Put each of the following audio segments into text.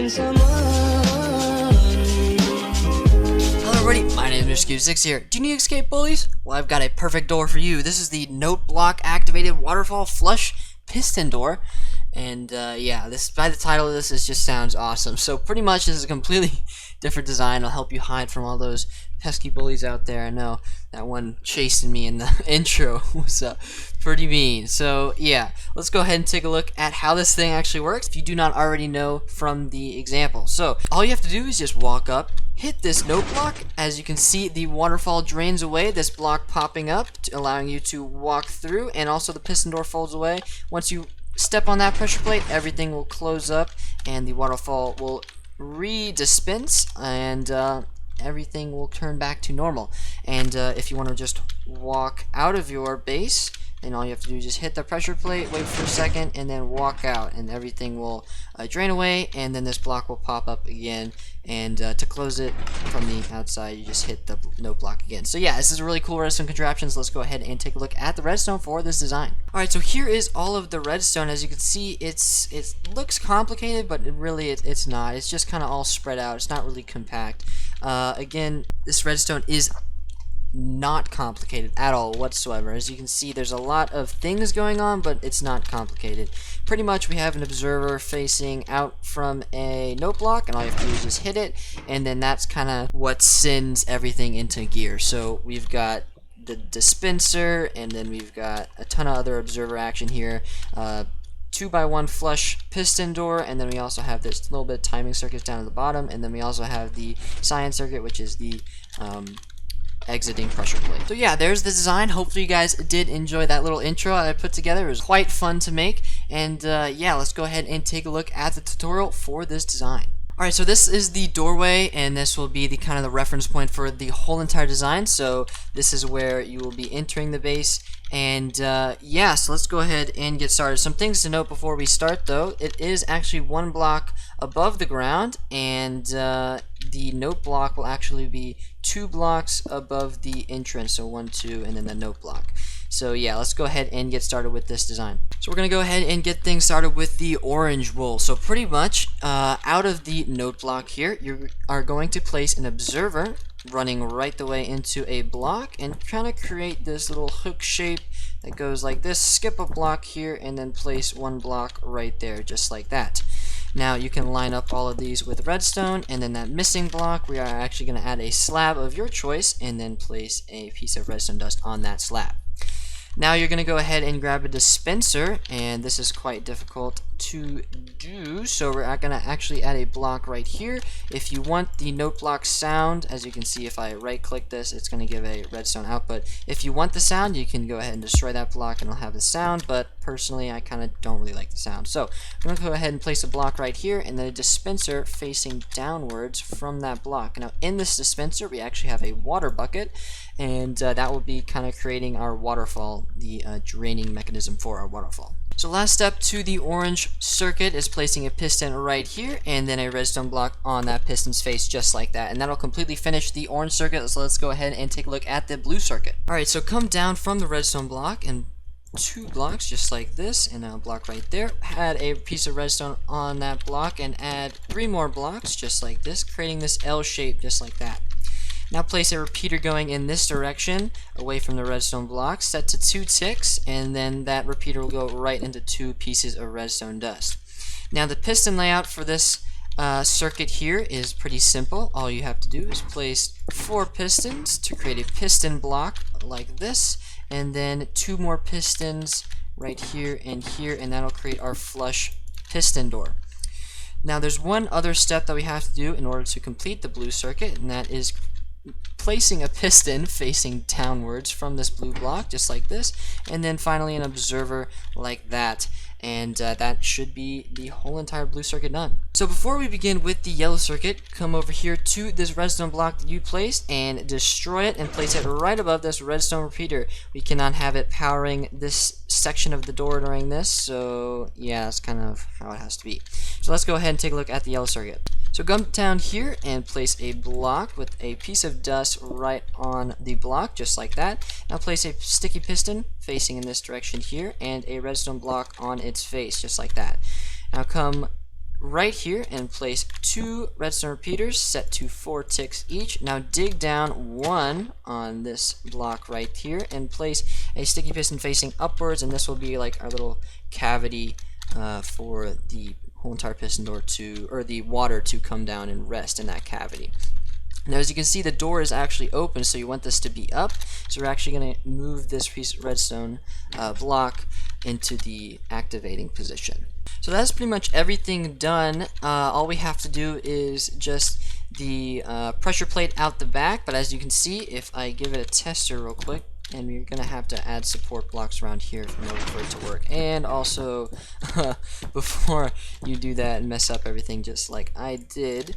Hello everybody, my name is Mr. here. Do you need escape bullies? Well, I've got a perfect door for you. This is the note block activated waterfall flush piston door. And yeah, this by the title of this, just sounds awesome. So pretty much this is a completely different design. It'll help you hide from all those pesky bullies out there. I know that one chasing me in the intro was pretty mean. So yeah, let's go ahead and take a look at how this thing actually works if you do not already know from the example. So all you have to do is just walk up, hit this note block. As you can see, the waterfall drains away, this block popping up, allowing you to walk through, and also the piston door folds away. Once you step on that pressure plate, everything will close up and the waterfall will re-dispense, and everything will turn back to normal. And if you want to just walk out of your base, then all you have to do is just hit the pressure plate, wait for a second, and then walk out, and everything will drain away, and then this block will pop up again. And to close it from the outside, you just hit the note block again. So yeah, this is a really cool redstone contraptions. Let's go ahead and take a look at the redstone for this design. Alright, so here is all of the redstone. As you can see, it looks complicated, but it's not. It's just kind of all spread out. It's not really compact. Again, this redstone is not complicated at all whatsoever. As you can see, there's a lot of things going on, but it's not complicated. Pretty much we have an observer facing out from a note block, and all you have to do is just hit it, and then that's kind of what sends everything into gear. So we've got the dispenser, and then we've got a ton of other observer action here. 2x1 flush piston door, and then we also have this little bit of timing circuits down at the bottom, and then we also have the cyan circuit, which is the exiting pressure plate. So yeah, there's the design. Hopefully you guys did enjoy that little intro I put together. It was quite fun to make, and yeah, let's go ahead and take a look at the tutorial for this design. Alright, so this is the doorway, and this will be the kind of the reference point for the whole entire design. So this is where you will be entering the base, and yeah, so let's go ahead and get started. Some things to note before we start though: it is actually one block above the ground, and the note block will actually be 2 blocks above the entrance, so 1, 2, and then the note block. So yeah, let's go ahead and get started with this design. So we're going to go ahead and get things started with the orange wool. So pretty much out of the note block here, you are going to place an observer running right the way into a block, and kind of create this little hook shape that goes like this. Skip a block here, and then place 1 block right there, just like that. Now you can line up all of these with redstone, and then that missing block, we are actually going to add a slab of your choice, and then place a piece of redstone dust on that slab. Now you're going to go ahead and grab a dispenser, and this is quite difficult to do, so we're going to actually add a block right here. If you want the note block sound, as you can see, if I right click this, it's going to give a redstone output. If you want the sound, you can go ahead and destroy that block and it'll have the sound, but personally I kind of don't really like the sound. So I'm going to go ahead and place a block right here, and then a dispenser facing downwards from that block. Now in this dispenser we actually have a water bucket, and that will be kind of creating our waterfall, the draining mechanism for our waterfall. So last step to the orange circuit is placing a piston right here, and then a redstone block on that piston's face, just like that, and that'll completely finish the orange circuit. So let's go ahead and take a look at the blue circuit. Alright, so come down from the redstone block and 2 blocks just like this, and a block right there. Add a piece of redstone on that block, and add 3 more blocks just like this, creating this L shape just like that. Now place a repeater going in this direction, away from the redstone block, set to 2 ticks, and then that repeater will go right into 2 pieces of redstone dust. Now the piston layout for this circuit here is pretty simple. All you have to do is place 4 pistons to create a piston block like this, and then 2 more pistons right here, and that'll create our flush piston door. Now there's one other step that we have to do in order to complete the blue circuit, and that is placing a piston facing downwards from this blue block, just like this, and then finally an observer like that. And that should be the whole entire blue circuit done. So before we begin with the yellow circuit, come over here to this redstone block that you placed and destroy it and place it right above this redstone repeater. We cannot have it powering this section of the door during this, so yeah, that's kind of how it has to be. So let's go ahead and take a look at the yellow circuit. So come down here and place a block with a piece of dust right on the block, just like that. Now place a sticky piston facing in this direction here and a redstone block on its face, just like that. Now come right here and place 2 redstone repeaters set to 4 ticks each. Now dig down 1 on this block right here and place a sticky piston facing upwards, and this will be like our little cavity for the whole entire piston door to, or the water to come down and rest in that cavity. Now as you can see, the door is actually open, so you want this to be up. So we're actually going to move this piece of redstone block into the activating position. So that's pretty much everything done. All we have to do is just the pressure plate out the back, but as you can see, if I give it a tester real quick, and you're gonna have to add support blocks around here in order for it to work. And also, before you do that and mess up everything just like I did,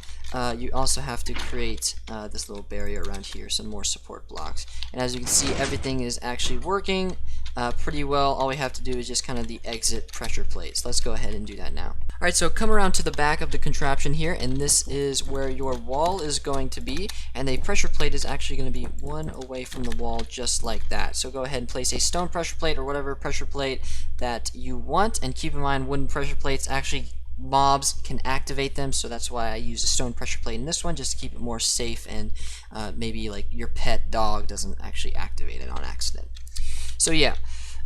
you also have to create this little barrier around here, some more support blocks. And as you can see, everything is actually working pretty well. All we have to do is just kind of the exit pressure plates. Let's go ahead and do that now. Alright, so come around to the back of the contraption here, and this is where your wall is going to be, and the pressure plate is actually going to be 1 away from the wall, just like that. So go ahead and place a stone pressure plate or whatever pressure plate that you want, and keep in mind wooden pressure plates actually mobs can activate them, so that's why I use a stone pressure plate in this one, just to keep it more safe, and maybe like your pet dog doesn't actually activate it on accident. So yeah.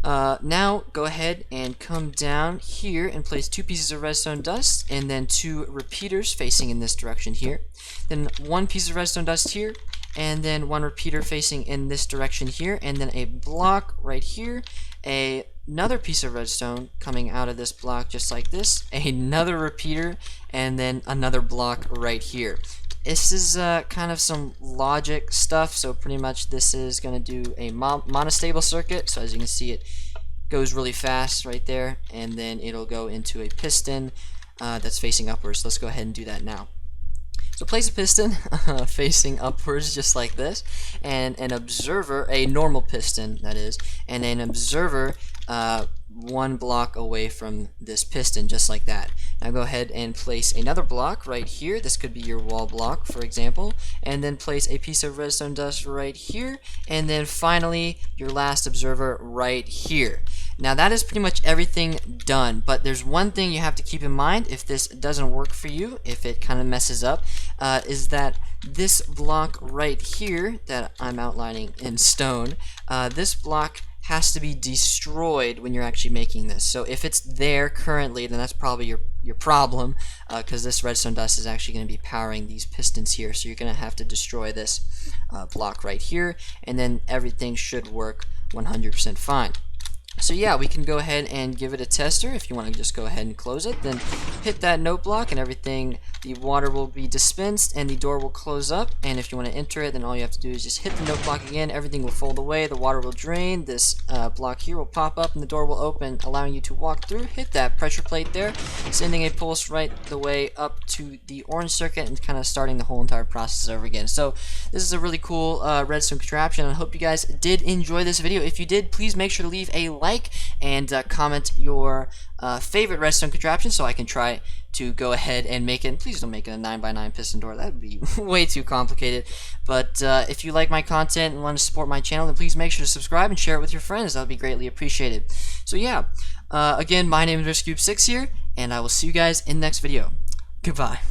Now go ahead and come down here and place 2 pieces of redstone dust and then 2 repeaters facing in this direction here. Then 1 piece of redstone dust here and then 1 repeater facing in this direction here, and then a block right here, another piece of redstone coming out of this block just like this, another repeater, and then another block right here. This is kind of some logic stuff, so pretty much this is going to do a monostable circuit. So as you can see, it goes really fast right there, and then it'll go into a piston that's facing upwards. Let's go ahead and do that now. So place a piston facing upwards just like this, and an observer, a normal piston that is, and an observer 1 block away from this piston, just like that. Now go ahead and place another block right here. This could be your wall block, for example, and then place a piece of redstone dust right here, and then finally your last observer right here. Now that is pretty much everything done, but there's one thing you have to keep in mind if this doesn't work for you, if it kind of messes up, is that this block right here that I'm outlining in stone, this block has to be destroyed when you're actually making this. So if it's there currently, then that's probably your problem, because this redstone dust is actually going to be powering these pistons here. So you're going to have to destroy this block right here, and then everything should work 100% fine. So yeah, we can go ahead and give it a tester. If you want to just go ahead and close it, then hit that note block and everything, the water will be dispensed and the door will close up. And if you want to enter it, then all you have to do is just hit the note block again, everything will fold away, the water will drain, this block here will pop up and the door will open, allowing you to walk through. Hit that pressure plate there, sending a pulse right the way up to the orange circuit and kind of starting the whole entire process over again. So this is a really cool redstone contraption. I hope you guys did enjoy this video. If you did, please make sure to leave a like and comment your favorite redstone contraption so I can try to go ahead and make it. And please don't make it a 9x9 piston door, that would be way too complicated. But if you like my content and want to support my channel, then please make sure to subscribe and share it with your friends. That would be greatly appreciated. So yeah, again, my name is RiskCube6 here, and I will see you guys in the next video. Goodbye.